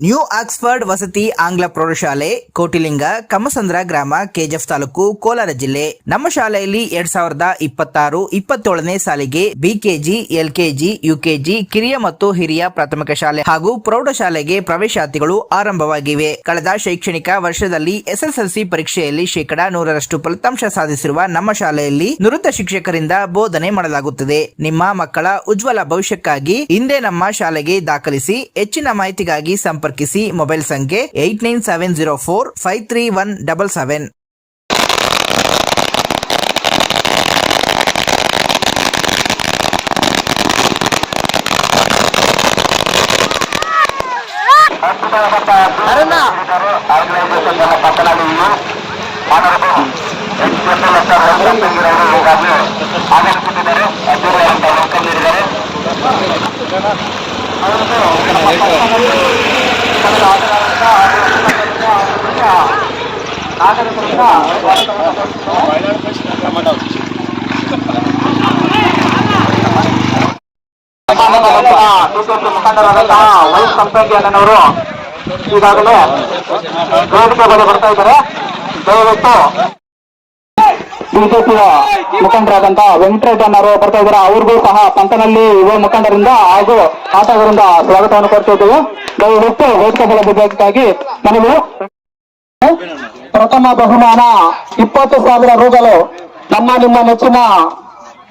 New Oxford ವಸತಿ ಆಂಗ್ಲ ಪ್ರೌಢಶಾಲೆ ಕೋಟಿಲಿಂಗ ಕಮ್ಮಸಂದ್ರ ಗ್ರಾಮ ಕೆಜಿಎಫ್ ತಾಲೂಕು ಕೋಲಾರ ಜಿಲ್ಲೆ. ನಮ್ಮ ಶಾಲೆಯಲ್ಲಿ 2026-27ನೇ ಸಾಲಿಗೆ ಬಿಕೆಜಿ, ಎಲ್ಕೆಜಿ, ಯುಕೆಜಿ, ಕಿರಿಯ ಮತ್ತು ಹಿರಿಯ ಪ್ರಾಥಮಿಕ ಶಾಲೆ ಹಾಗೂ ಪ್ರೌಢಶಾಲೆಗೆ ಪ್ರವೇಶಾತಿಗಳು ಆರಂಭವಾಗಿವೆ. ಕಳೆದ ಶೈಕ್ಷಣಿಕ ವರ್ಷದಲ್ಲಿ ಎಸ್ಎಸ್ಎಲ್ಸಿ ಪರೀಕ್ಷೆಯಲ್ಲಿ 100% ಫಲಿತಾಂಶ ಸಾಧಿಸಿರುವ ನಮ್ಮ ಶಾಲೆಯಲ್ಲಿ ನುರಿತ ಶಿಕ್ಷಕರಿಂದ ಬೋಧನೆ ಮಾಡಲಾಗುತ್ತದೆ. ನಿಮ್ಮ ಮಕ್ಕಳ ಉಜ್ವಲ ಭವಿಷ್ಯಕ್ಕಾಗಿ ಹಿಂದೆ ನಮ್ಮ ಶಾಲೆಗೆ ದಾಖಲಿಸಿ. ಹೆಚ್ಚಿನ ಮಾಹಿತಿಗಾಗಿ ಸಂಪರ್ಕಿಸಿ. ಮೊಬೈಲ್ ಸಂಖ್ಯೆ 8970453177. ಮುಖಂಡರಾದಂತಹ ವೈಸ್ ಸಂಪಂಗಿಯನ್ನವರು ಈಗಾಗಲೇ ವೇದಿಕೆ ಬಳಿ ಬರ್ತಾ ಇದ್ದಾರೆ. ದಯವಿಟ್ಟು ಬಿಜೆಪಿಯ ಮುಖಂಡರಾದಂತಹ ವೆಂಕಟೇಶಣ್ಣವರು ಬರ್ತಾ ಇದ್ದಾರೆ. ಅವ್ರಿಗೂ ಸಹ ಪಂತನಲ್ಲಿ ಯುವ ಮುಖಂಡರಿಂದ ಹಾಗೂ ಆಟಗಾರರಿಂದ ಸ್ವಾಗತವನ್ನು ಕೊಡ್ತಾ ಇದ್ದೇವೆ. ದಯವಿಟ್ಟು ವೇದಿಕೆ ಬಳಿ ಬೇಕಾಗಿ ಮನವಿ. ಪ್ರಥಮ ಬಹುಮಾನ 20,000 ರೂಗಳು ನಮ್ಮ ನಿಮ್ಮ ನೆಚ್ಚಿನ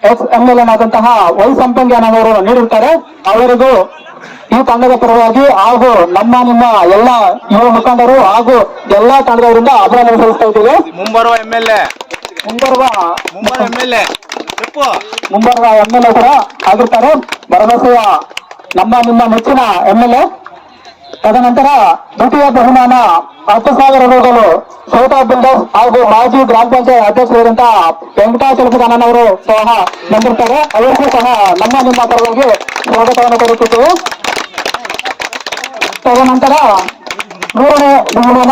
ಎಕ್ಸ್-MLA ಆದಂತಹ ವೈ ಸಂಪಂಗಿಯನ್ನವರು ನೀಡಿರುತ್ತಾರೆ. ಅವರಿಗೂ ಈ ತಂಡದ ಪರವಾಗಿ ಹಾಗೂ ನಮ್ಮ ನಿಮ್ಮ ಎಲ್ಲ ಯುವ ಮುಖಂಡರು ಹಾಗೂ ಎಲ್ಲಾ ತಂಡದವರಿಂದ ಅಭಿನಂದನೆ ಸಲ್ಲಿಸ್ತಾ ಇದ್ದೀವಿ. ಮುಂಬರುವ MLA ಕೂಡ ಆಗಿರ್ತಾರೆ. ಭರವಸೆಯ ನಮ್ಮ ನಿಮ್ಮ ನೆಚ್ಚಿನ MLA. ತದನಂತರ ದ್ವಿತೀಯ ಬಹುಮಾನ 10,000 ರೂಗಳು ಸೌತಾ ಬಿಲ್ಡರ್ಸ್ ಹಾಗೂ ಮಾಜಿ ಗ್ರಾಮ ಪಂಚಾಯತ್ ಅಧ್ಯಕ್ಷರಾದಂತಹ ವೆಂಕಟಾಚಲಪತಿಯನ್ನವರು ಸಹ ಬಂದಿರ್ತಾರೆ. ಅವರಿಗೂ ಸಹ ನಮ್ಮ ನಿಮ್ಮ ಪರವಾಗಿ ಸ್ವಾಗತವನ್ನು ಕೊಡುತ್ತಿದ್ದೇವೆ. ತದನಂತರ ಮೂರನೇ ಬಹುಮಾನ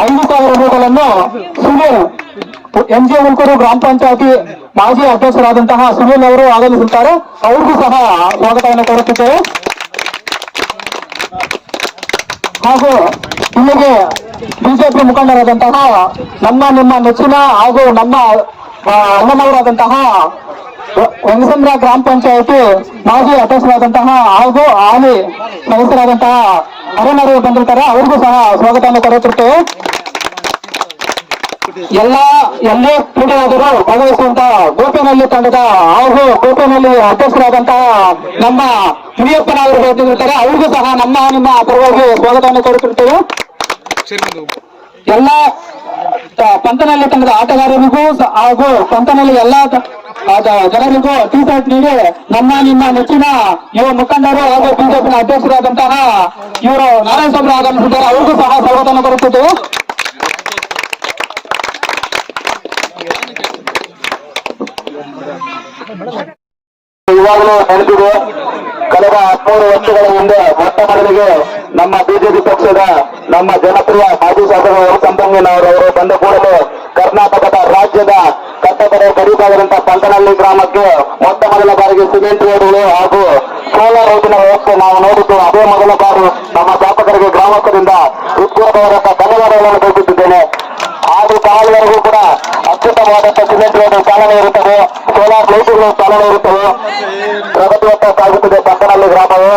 5,000 ರೂಗಳನ್ನು ಸುನೀಲ್ NG ಹುಲ್ಕೂರು ಗ್ರಾಮ ಪಂಚಾಯತಿ ಮಾಜಿ ಅಧ್ಯಕ್ಷರಾದಂತಹ ಸುನೀಲ್ ಅವರು ಆಗಮಿಸುತ್ತಾರೆ. ಅವರಿಗೂ ಸಹ ಸ್ವಾಗತವನ್ನು ಕೊಡುತ್ತಿದ್ದೇವೆ. ಹಾಗೂ ಇಲ್ಲಿಗೆ ಬಿಜೆಪಿ ಮುಖಂಡರಾದಂತಹ ನಮ್ಮ ನಿಮ್ಮ ನೆಚ್ಚಿನ ಹಾಗೂ ನಮ್ಮ ಅಮ್ಮನವರಾದಂತಹ ವೆಂಗಸಂದ್ರ ಗ್ರಾಮ ಪಂಚಾಯತಿ ಮಾಜಿ ಅಧ್ಯಕ್ಷರಾದಂತಹ ಹಾಗೂ ಹಾಲಿ ಸದಸ್ಯರಾದಂತಹ ಅರುಣರು ಬಂದಿರ್ತಾರೆ. ಅವರಿಗೂ ಸಹ ಸ್ವಾಗತವನ್ನು ಕೊಡುತ್ತಿರ್ತೇವೆ. ಎಲ್ಲೇ ಕ್ರೀಡೆಯಾದರೂ ಭಾಗವಹಿಸುವಂತಹ ಗೋಪಿನಲ್ಲಿ ತಂಡದ ಹಾಗೂ ಗೋಪಿನಲ್ಲಿ ಅಧ್ಯಕ್ಷರಾದಂತಹ ನಮ್ಮ ಮುನಿಯಪ್ಪನವರು ಬಂದಿರ್ತಾರೆ. ಅವರಿಗೂ ಸಹ ನಮ್ಮ ನಿಮ್ಮ ಪರವಾಗಿ ಸ್ವಾಗತವನ್ನು ಕೊಡುತ್ತಿರ್ತೇವೆ. ಎಲ್ಲ ಪಂತನಲ್ಲಿ ತಂಡದ ಆಟಗಾರರಿಗೂ ಹಾಗೂ ಪಂತನಲ್ಲಿ ಎಲ್ಲ ಜನರಿಗೂ ಟೀ ಶರ್ಟ್ ನೀಡಿ ನಮ್ಮ ನಿಮ್ಮ ನೆಚ್ಚಿನ ಯುವ ಮುಖಂಡರು ಹಾಗೂ ಬಿಜೆಪಿನ ಅಧ್ಯಕ್ಷರಾದಂತಹ ಇವರು ನಾರಾಯಣ ಸ್ವಾಮಿ ಆಗಮಿಸಿದ್ದಾರೆ. ಅವರಿಗೂ ಸಹ ಸ್ವಾಗತವನ್ನು ಕೊಡುತ್ತಿದ್ದೇವೆ. ಇವಾಗಲೂ ನೆನಪಿದೆ, ಕಳೆದ 13 ವರ್ಷಗಳ ಹಿಂದೆ ಮೊಟ್ಟ ಮೊದಲಿಗೆ ನಮ್ಮ ಬಿಜೆಪಿ ಪಕ್ಷದ ನಮ್ಮ ಜನಪ್ರಿಯ ಮಾಜಿ ಶಾಸಕ ಸಂಪಂಗಿನವರು ಬಂದ ಕೂಡಲೇ ಕರ್ನಾಟಕದ ರಾಜ್ಯದ ಕಟ್ಟಕಡೆ ಗಡಿಭಾಗದಂತಹ ಪಂತನಹಳ್ಳಿ ಗ್ರಾಮಕ್ಕೆ ಮೊಟ್ಟ ಮೊದಲ ಬಾರಿಗೆ ಸಿಮೆಂಟ್ ರೋಡ್ಗಳು ಹಾಗೂ ಸೋಲಾರ್ ರೋಡಿನ ವ್ಯವಸ್ಥೆ ನಾವು ನೋಡಿದ್ದು ಅದೇ ಮೊದಲ ಬಾರಿ ನಮ್ಮ ಶಾಸಕರಿಗೆ ಗ್ರಾಮಸ್ಥರಿಂದ ಉತ್ಪೂರ್ಣವಾದಂತಹ ಧನ್ಯವಾದಗಳನ್ನು ತಿಳಿಸುತ್ತಿದ್ದೇನೆ. ಹಾಗೂ ಕಾಲುವರೆಗೂ ಕೂಡ ಅತ್ಯುತ್ತಮವಾದಂತಹ ಸಿಮೆಂಟ್ ರೋಡ್ ಚಾಲನೆ ಇರುತ್ತದೆ, ಸೋಲಾರ್ ಲೈಟ್ಗಳು ಚಾಲನೆ ಇರುತ್ತವೆ. ಪ್ರಗತಿಯತ್ತ ಸಾಗುತ್ತದೆ ಪಂತನಹಳ್ಳಿ ಗ್ರಾಮವು.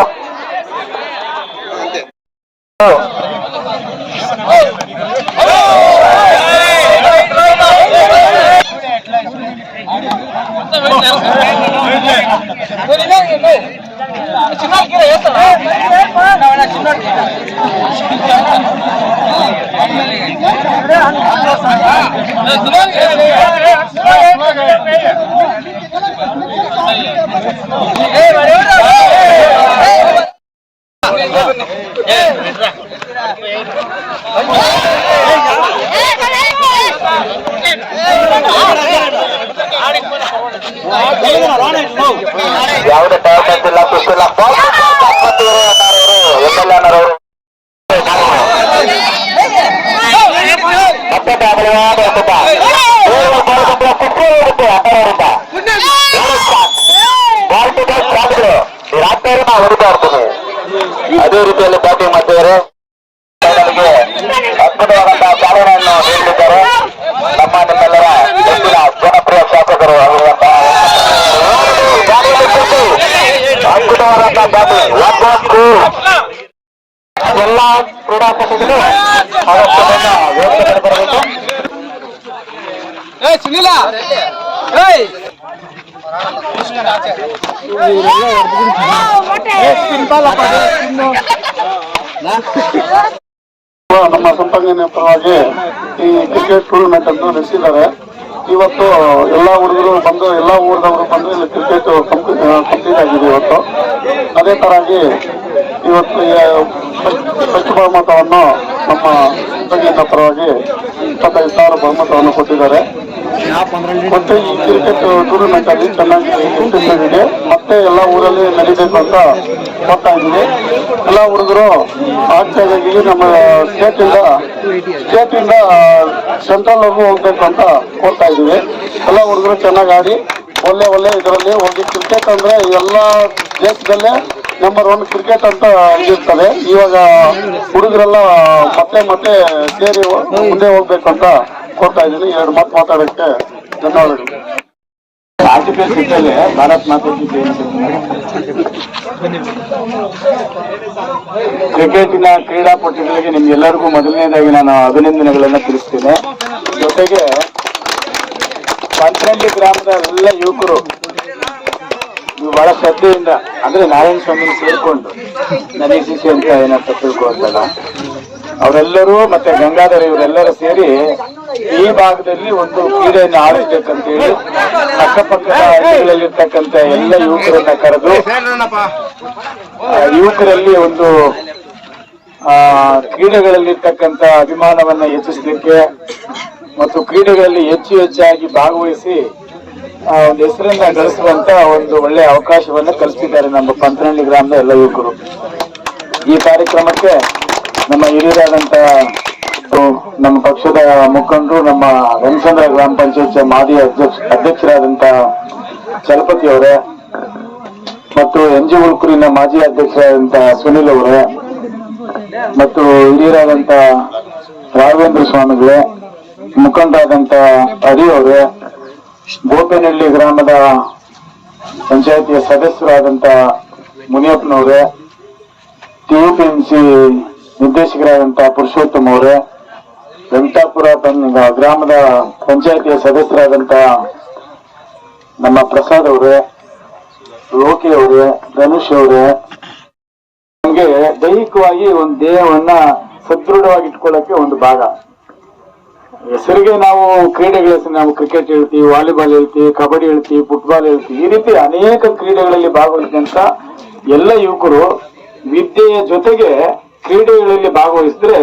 ಯಾವುದೇ ಪ್ರಯತ್ನಿಲ್ಲ, ಸುತ್ತಿಲ್ಲ. ರಾತ್ರಿ ಹೊಡಿತಾ ಇರ್ತೀನಿ. ಅದೇ ರೀತಿಯಲ್ಲಿ ಬ್ಯಾಟಿಂಗ್ ಮಾಡ್ತಿದ್ದಾರೆ. ಅದ್ಭುತವಾದಂತಹ ಚಾಲನೆಯನ್ನು ನೀಡಲಿದ್ದಾರೆ ನಮ್ಮ ನಿಮ್ಮೆಲ್ಲರ ಹೆಚ್ಚಿನ ಜನಪ್ರಿಯ ಶಾಸಕರು ಆಗಿರುವಂತಹ ಅದ್ಭುತವಾದಂತಹ ಬ್ಯಾಟಿಂಗ್. ಎಲ್ಲ ಕ್ರೀಡಾಪಟುಗಳು ಅವಶ್ಯಕತೆ ಯೋಚನೆ ಬರಬೇಕು. ನಮ್ಮ ಸಂಪಂಗನ ಪರವಾಗಿ ಈ ಕ್ರಿಕೆಟ್ ಟೂರ್ನಮೆಂಟ್ ಅನ್ನು ನಡೆಸಿದ್ದಾರೆ. ಇವತ್ತು ಎಲ್ಲ ಹುಡುಗರು ಬಂದು, ಎಲ್ಲ ಊರಿನವರು ಬಂದು ಇಲ್ಲಿ ಕ್ರಿಕೆಟ್ ಕಂಪ್ಲೀಟ್ ಆಗಿದೆ ಇವತ್ತು. ಅದೇ ತರಾಗಿ ಇವತ್ತು ಫಸ್ಟ್ ಬಹುಮತವನ್ನು ನಮ್ಮ ಸಂಪಂಗನ ಪರವಾಗಿ 25,000 ಬಹುಮತವನ್ನು ಕೊಟ್ಟಿದ್ದಾರೆ. ಮತ್ತೆ ಈ ಕ್ರಿಕೆಟ್ ಟೂರ್ನಮೆಂಟ್ ಅಲ್ಲಿ ಚೆನ್ನಾಗಿ ಇದೆ. ಮತ್ತೆ ಎಲ್ಲ ಊರಲ್ಲಿ ನಡೀಬೇಕು ಅಂತ ಬರ್ತಾ ಇದ್ದೀವಿ. ಎಲ್ಲ ಹುಡುಗರು ಆಚೆಗಾಗಿ ನಮ್ಮ ಸ್ಟೇಟ್ ಇಂದ ಸೆಂಟ್ರಲ್ ವರ್ಗು ಹೋಗ್ಬೇಕು ಅಂತ ಕೋರ್ತಾ ಇದ್ದೀವಿ. ಎಲ್ಲ ಹುಡುಗರು ಚೆನ್ನಾಗಿ ಆಡಿ ಒಳ್ಳೆ ಇದರಲ್ಲಿ ಹೋಗಿ. ಕ್ರಿಕೆಟ್ ಅಂದ್ರೆ ಎಲ್ಲ ದೇಶದಲ್ಲೇ ನಂಬರ್ 1 ಕ್ರಿಕೆಟ್ ಅಂತ ಇರ್ತದೆ. ಇವಾಗ ಹುಡುಗರೆಲ್ಲ ಮತ್ತೆ ಸೇರಿ ಮುಂದೆ ಹೋಗ್ಬೇಕು ಅಂತ ಕೋರ್ತಾ ಇದ್ದೀನಿ. 2 ಮಾತು ಮಾತಾಡೋಕ್ಕೆ ಧನ್ಯವಾದಗಳು. ಆರ್ಟಿಫಿಷಿಯಲ್ ಸಿಕ್ಕಲ್ಲಿ ಭಾರತ್ ಮಾತಾ ಕಿ ಜೈ. ಕ್ರಿಕೆಟಿನ ಕ್ರೀಡಾಪಟುಗಳಿಗೆ ನಿಮ್ಗೆಲ್ಲರಿಗೂ ಮೊದಲನೇದಾಗಿ ನಾನು ಅಭಿನಂದನೆಗಳನ್ನು ತಿಳಿಸ್ತೇನೆ. ಜೊತೆಗೆ ಪಂಚನಹಳ್ಳಿ ಗ್ರಾಮದ ಎಲ್ಲ ಯುವಕರು ಬಹಳ ಶ್ರದ್ಧೆಯಿಂದ, ಅಂದ್ರೆ ನಾರಾಯಣ ಸ್ವಾಮಿ ಸೇರ್ಕೊಂಡು ನನಗೆ ಶಿಶಿ ಅಂತ ಏನಂತ ತಿಳ್ಕೊಳ್ತಲ್ಲ, ಅವರೆಲ್ಲರೂ ಮತ್ತೆ ಗಂಗಾಧರ ಇವರೆಲ್ಲರೂ ಸೇರಿ ಈ ಭಾಗದಲ್ಲಿ ಒಂದು ಕ್ರೀಡೆಯನ್ನು ಆಡಿಸ್ಬೇಕಂತೇಳಿ ಅಕ್ಕಪಕ್ಕದ ಹಳ್ಳಿಗಳಲ್ಲಿರ್ತಕ್ಕಂಥ ಎಲ್ಲ ಯುವಕರನ್ನ ಕರೆದು ಯುವಕರಲ್ಲಿ ಒಂದು ಕ್ರೀಡೆಗಳಲ್ಲಿರ್ತಕ್ಕಂಥ ಅಭಿಮಾನವನ್ನ ಹೆಚ್ಚಿಸಲಿಕ್ಕೆ ಮತ್ತು ಕ್ರೀಡೆಗಳಲ್ಲಿ ಹೆಚ್ಚಾಗಿ ಭಾಗವಹಿಸಿ ಒಂದು ಹೆಸರನ್ನ ಗಳಿಸುವಂತ ಒಂದು ಒಳ್ಳೆ ಅವಕಾಶವನ್ನ ಕಲ್ಪಿಸಿದ್ದಾರೆ ನಮ್ಮ ಪಂಚನಹಳ್ಳಿ ಗ್ರಾಮದ ಎಲ್ಲ ಯುವಕರು. ಈ ಕಾರ್ಯಕ್ರಮಕ್ಕೆ ನಮ್ಮ ಹಿರಿಯರಾದಂತ ನಮ್ಮ ಪಕ್ಷದ ಮುಖಂಡರು, ನಮ್ಮ ವೆಂಕಟೇಶ್ವರ ಗ್ರಾಮ ಪಂಚಾಯತ್ ಮಾಜಿ ಅಧ್ಯಕ್ಷರಾದಂತ ಚಲಪತಿ ಅವರೇ ಮತ್ತು NG ಉಳ್ಕೂರಿನ ಮಾಜಿ ಅಧ್ಯಕ್ಷರಾದಂತ ಸುನಿಲ್ ಅವರೇ ಮತ್ತು ಹಿರಿಯರಾದಂತ ರಾಘವೇಂದ್ರ ಸ್ವಾಮಿಗಳೇ, ಮುಖಂಡರಾದಂತ ಹರಿ ಅವರೇ, ಗೋಪೇನಹಳ್ಳಿ ಗ್ರಾಮದ ಪಂಚಾಯತಿಯ ಸದಸ್ಯರಾದಂತ ಮುನಿಯಪ್ಪನವರೇ, TPMC ನಿರ್ದೇಶಕರಾದಂತ ಪುರುಷೋತ್ತಮ್ ಅವರೇ, ವೆಂಕಟಾಪುರ ಗ್ರಾಮದ ಪಂಚಾಯತಿಯ ಸದಸ್ಯರಾದಂತ ನಮ್ಮ ಪ್ರಸಾದ್ ಅವರೇ, ಲೋಕಿ ಅವರೇ, ಧನುಷ್ ಅವರೇ, ನಮಗೆ ದೈಹಿಕವಾಗಿ ಒಂದು ದೇಹವನ್ನ ಸದೃಢವಾಗಿ ಇಟ್ಕೊಳ್ಳಕ್ಕೆ ಒಂದು ಭಾಗ. ಹೆಸರಿಗೆ ನಾವು ಕ್ರೀಡೆಗಳ ಹೆಸರು ನಾವು ಕ್ರಿಕೆಟ್ ಹೇಳ್ತೀವಿ, ವಾಲಿಬಾಲ್ ಹೇಳ್ತೀವಿ, ಕಬಡ್ಡಿ ಹೇಳ್ತೀವಿ, ಫುಟ್ಬಾಲ್ ಹೇಳ್ತೀವಿ. ಈ ರೀತಿ ಅನೇಕ ಕ್ರೀಡೆಗಳಲ್ಲಿ ಭಾಗವಹಿಸಿದಂತ ಎಲ್ಲ ಯುವಕರು ವಿದ್ಯೆಯ ಜೊತೆಗೆ ಕ್ರೀಡೆಗಳಲ್ಲಿ ಭಾಗವಹಿಸಿದ್ರೆ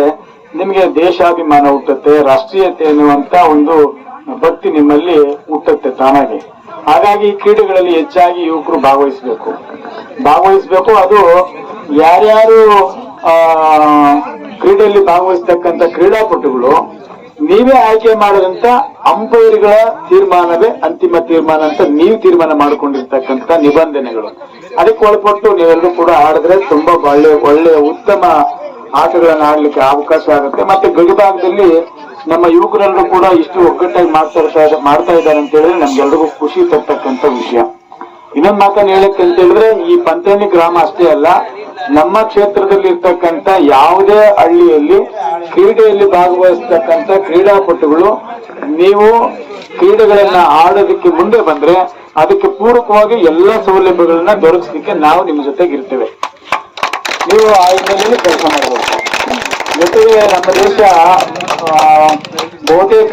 ನಿಮಗೆ ದೇಶಾಭಿಮಾನ ಹುಟ್ಟುತ್ತೆ, ರಾಷ್ಟ್ರೀಯತೆ ಎನ್ನುವಂತ ಒಂದು ಭಕ್ತಿ ನಿಮ್ಮಲ್ಲಿ ಹುಟ್ಟುತ್ತೆ ತಾನಾಗಿ. ಹಾಗಾಗಿ ಕ್ರೀಡೆಗಳಲ್ಲಿ ಹೆಚ್ಚಾಗಿ ಯುವಕರು ಭಾಗವಹಿಸಬೇಕು. ಅದು ಯಾರ್ಯಾರು ಕ್ರೀಡೆಯಲ್ಲಿ ಭಾಗವಹಿಸ್ತಕ್ಕಂಥ ಕ್ರೀಡಾಪಟುಗಳು ನೀವೇ ಆಯ್ಕೆ ಮಾಡಿದಂತ ಅಂಪೈರ್ಗಳ ತೀರ್ಮಾನವೇ ಅಂತಿಮ ತೀರ್ಮಾನ ಅಂತ ನೀವು ತೀರ್ಮಾನ ಮಾಡಿಕೊಂಡಿರ್ತಕ್ಕಂಥ ನಿಬಂಧನೆಗಳು. ಅದಕ್ಕೆ ಒಳಪಟ್ಟು ನೀವೆಲ್ಲರೂ ಕೂಡ ಆಡಿದ್ರೆ ತುಂಬಾ ಒಳ್ಳೆಯ ಉತ್ತಮ ಆಟಗಳನ್ನು ಆಡ್ಲಿಕ್ಕೆ ಅವಕಾಶ ಆಗುತ್ತೆ. ಮತ್ತೆ ಗಡಿಭಾಗದಲ್ಲಿ ನಮ್ಮ ಯುವಕರೆಲ್ಲರೂ ಕೂಡ ಇಷ್ಟು ಒಗ್ಗಟ್ಟಾಗಿ ಮಾಡ್ತಾ ಇದ್ದಾರೆ ಅಂತ ಹೇಳಿದ್ರೆ ನಮ್ಗೆಲ್ರಿಗೂ ಖುಷಿ ತರ್ತಕ್ಕಂಥ ವಿಷಯ. ಇನ್ನೊಂದು ಮಾತನ್ನು ಹೇಳಕ್ಕೆ ಅಂತ ಹೇಳಿದ್ರೆ, ಈ ಪಂಚನಹಳ್ಳಿ ಗ್ರಾಮ ಅಷ್ಟೇ ಅಲ್ಲ, ನಮ್ಮ ಕ್ಷೇತ್ರದಲ್ಲಿ ಇರ್ತಕ್ಕಂಥ ಯಾವುದೇ ಹಳ್ಳಿಯಲ್ಲಿ ಕ್ರೀಡೆಯಲ್ಲಿ ಭಾಗವಹಿಸ್ತಕ್ಕಂಥ ಕ್ರೀಡಾಪಟುಗಳು ನೀವು ಕ್ರೀಡೆಗಳನ್ನ ಆಡೋದಕ್ಕೆ ಮುಂದೆ ಬಂದ್ರೆ ಅದಕ್ಕೆ ಪೂರಕವಾಗಿ ಎಲ್ಲ ಸೌಲಭ್ಯಗಳನ್ನ ದೊರಕಿಸಲಿಕ್ಕೆ ನಾವು ನಿಮ್ಮ ಜೊತೆಗೆ ಇರ್ತೇವೆ. ನೀವು ಆ ಹಿನ್ನೆಲೆಯಲ್ಲಿ ಕೆಲಸ ಮಾಡಬೇಕು. ಜೊತೆಗೆ ನಮ್ಮ ದೇಶ ಬಹುತೇಕ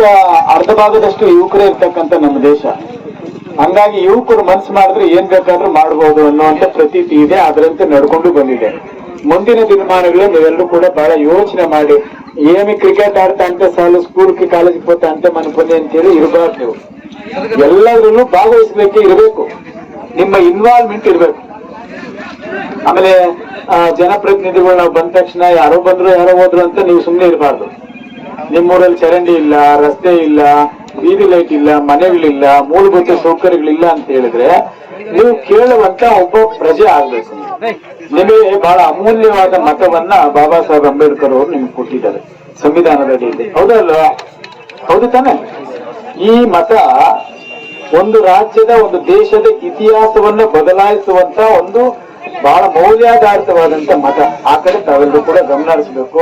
ಅರ್ಧ ಭಾಗದಷ್ಟು ಯುವಕರೇ ಇರ್ತಕ್ಕಂಥ ನಮ್ಮ ದೇಶ. ಹಂಗಾಗಿ ಯುವಕರು ಮನಸ್ಸು ಮಾಡಿದ್ರೆ ಏನ್ ಬೇಕಾದ್ರೂ ಮಾಡಬಹುದು ಅನ್ನುವಂತ ಪ್ರತೀತಿ ಇದೆ, ಅದರಂತೆ ನಡ್ಕೊಂಡು ಬಂದಿದೆ. ಮುಂದಿನ ದಿನಮಾನಗಳು ನೀವೆಲ್ಲರೂ ಕೂಡ ಬಹಳ ಯೋಚನೆ ಮಾಡಿ, ಏಮಿ ಕ್ರಿಕೆಟ್ ಆಡ್ತಾ ಅಂತ ಸಾಲು ಸ್ಕೂಲ್ಗೆ ಕಾಲೇಜಿಗೆ ಹೋಗ್ತಾ ಅಂತ ಮನ್ಕೊಂಡೆ ಅಂತೇಳಿ ಇರಬಾರ್ದು. ನೀವು ಎಲ್ಲರೂ ಭಾಗವಹಿಸಲಿಕ್ಕೆ ಇರಬೇಕು, ನಿಮ್ಮ ಇನ್ವಾಲ್ವ್ಮೆಂಟ್ ಇರಬೇಕು. ಆಮೇಲೆ ಜನಪ್ರತಿನಿಧಿಗಳು ನಾವು ಬಂದ ತಕ್ಷಣ ಯಾರೋ ಬಂದ್ರು ಯಾರೋ ಹೋದ್ರು ಅಂತ ನೀವು ಸುಮ್ಮನೆ ಇರಬಾರ್ದು. ನಿಮ್ಮೂರಲ್ಲಿ ಚರಂಡಿ ಇಲ್ಲ, ರಸ್ತೆ ಇಲ್ಲ, ಬೀದಿ ಲೈಟ್ ಇಲ್ಲ, ಮನೆಗಳಿಲ್ಲ, ಮೂಲಭೂತ ಸೌಕರ್ಯಗಳಿಲ್ಲ ಅಂತ ಹೇಳಿದ್ರೆ ನೀವು ಕೇಳುವಂತ ಒಬ್ಬ ಪ್ರಜೆ ಆಗ್ಬೇಕು. ನಿಮಗೆ ಬಹಳ ಅಮೂಲ್ಯವಾದ ಮತವನ್ನ ಬಾಬಾ ಸಾಹೇಬ್ ಅಂಬೇಡ್ಕರ್ ಅವರು ನಿಮ್ಗೆ ಕೊಟ್ಟಿದ್ದಾರೆ ಸಂವಿಧಾನದ ಅಡಿಯಲ್ಲಿ. ಹೌದಲ್ವಾ? ಹೌದು ತಾನೆ? ಈ ಮತ ಒಂದು ರಾಜ್ಯದ, ಒಂದು ದೇಶದ ಇತಿಹಾಸವನ್ನು ಬದಲಾಯಿಸುವಂತ ಒಂದು ಬಹಳ ಮೌಲ್ಯಾಧಾರಿತವಾದಂತ ಮತ. ಆ ಕಡೆ ತಾವೆಲ್ಲರೂ ಕೂಡ ಗಮನ ಹರಿಸಬೇಕು.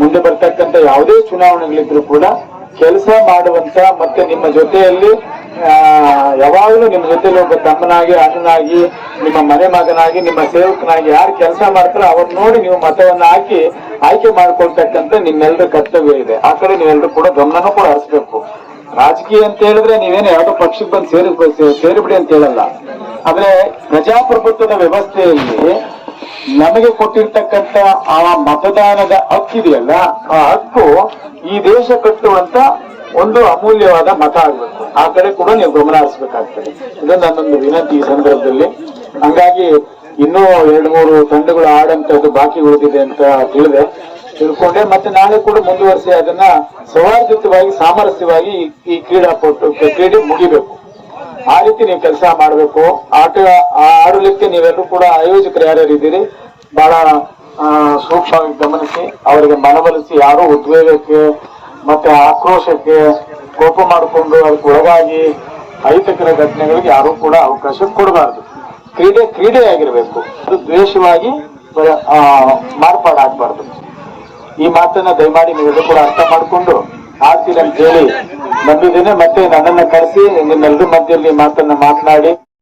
ಮುಂದೆ ಬರ್ತಕ್ಕಂಥ ಯಾವುದೇ ಚುನಾವಣೆಗಳಿದ್ರು ಕೂಡ ಕೆಲಸ ಮಾಡುವಂತ, ಮತ್ತೆ ನಿಮ್ಮ ಜೊತೆಯಲ್ಲಿ ಯಾವಾಗಲೂ ನಿಮ್ಮ ಜೊತೆಲಿ ಒಬ್ಬ ತಮ್ಮನಾಗಿ, ಅಣ್ಣನಾಗಿ, ನಿಮ್ಮ ಮನೆ ಮಗನಾಗಿ, ನಿಮ್ಮ ಸೇವಕನಾಗಿ ಯಾರು ಕೆಲಸ ಮಾಡ್ತಾರೋ ಅವ್ರನ್ನ ನೋಡಿ ನೀವು ಮತವನ್ನ ಹಾಕಿ ಆಯ್ಕೆ ಮಾಡ್ಕೊಳ್ತಕ್ಕಂಥ ನಿಮ್ಮೆಲ್ಲರ ಕರ್ತವ್ಯ ಇದೆ. ಆ ಕಡೆ ನೀವೆಲ್ಲರೂ ಕೂಡ ಗಮನನೂ ಕೂಡ ಹರಿಸ್ಬೇಕು. ರಾಜಕೀಯ ಅಂತ ಹೇಳಿದ್ರೆ ನೀವೇನು ಯಾವುದೋ ಪಕ್ಷಕ್ಕೆ ಬಂದು ಸೇರಿಬಿಡಿ ಅಂತ ಹೇಳಲ್ಲ. ಆದ್ರೆ ಪ್ರಜಾಪ್ರಭುತ್ವದ ವ್ಯವಸ್ಥೆಯಲ್ಲಿ ನಮಗೆ ಕೊಟ್ಟಿರ್ತಕ್ಕಂಥ ಆ ಮತದಾನದ ಹಕ್ಕಿದೆಯಲ್ಲ, ಆ ಹಕ್ಕು ಈ ದೇಶ ಕಟ್ಟುವಂತ ಒಂದು ಅಮೂಲ್ಯವಾದ ಮತ ಆಗ್ಬೇಕು. ಆ ಕಡೆ ಕೂಡ ನೀವು ಗಮನ ಹರಿಸಬೇಕಾಗ್ತದೆ. ಇದು ನನ್ನೊಂದು ವಿನಂತಿ ಈ ಸಂದರ್ಭದಲ್ಲಿ. ಹಂಗಾಗಿ ಇನ್ನೂ 2-3 ತಂಡಗಳು ಆಡಂತದ್ದು ಬಾಕಿ ಉಳಿದಿದೆ ಅಂತ ತಿಳ್ಕೊಂಡೆ. ಮತ್ತೆ ನಾಳೆ ಕೂಡ ಮುಂದುವರಿಸಿ ಅದನ್ನ ಸೌಹಾರ್ದಯುತವಾಗಿ, ಸಾಮರಸ್ಯವಾಗಿ ಈ ಕ್ರೀಡೆ ಮುಗಿಬೇಕು. ಆ ರೀತಿ ನೀವು ಕೆಲಸ ಮಾಡಬೇಕು. ಆಡಲಿಕ್ಕೆ ನೀವೆಲ್ಲರೂ ಕೂಡ ಆಯೋಜಕರು ಯಾರ್ಯಾರು ಇದ್ದೀರಿ, ಬಹಳ ಸೂಕ್ಷ್ಮವಾಗಿ ಗಮನಿಸಿ, ಅವರಿಗೆ ಮನವೊಲಿಸಿ. ಯಾರು ಉದ್ವೇಗಕ್ಕೆ ಮತ್ತೆ ಆಕ್ರೋಶಕ್ಕೆ ಕೋಪ ಮಾಡಿಕೊಂಡು ಅದಕ್ಕೆ ಒಳಗಾಗಿ ಅಹಿತಕರ ಘಟನೆಗಳಿಗೆ ಯಾರು ಕೂಡ ಅವಕಾಶ ಕೊಡಬಾರದು. ಕ್ರೀಡೆ ಆಗಿರ್ಬೇಕು. ಅದು ದ್ವೇಷವಾಗಿ ಮಾರ್ಪಾಡಾಗಬಾರ್ದು. ಈ ಮಾತನ್ನ ದಯಮಾಡಿ ನೀವೆಲ್ಲರೂ ಕೂಡ ಅರ್ಥ ಮಾಡಿಕೊಂಡು ಆಡ್ತೀರಿ ಅಂತ ಹೇಳಿ ನಂಬಿದ್ದೇನೆ. ಮತ್ತೆ ನನ್ನನ್ನ ಕರೆಸಿ ನಿಮ್ಮೆಲ್ಲರ ಮಧ್ಯದಲ್ಲಿ ಮಾತನ್ನ ಮಾತನಾಡಿ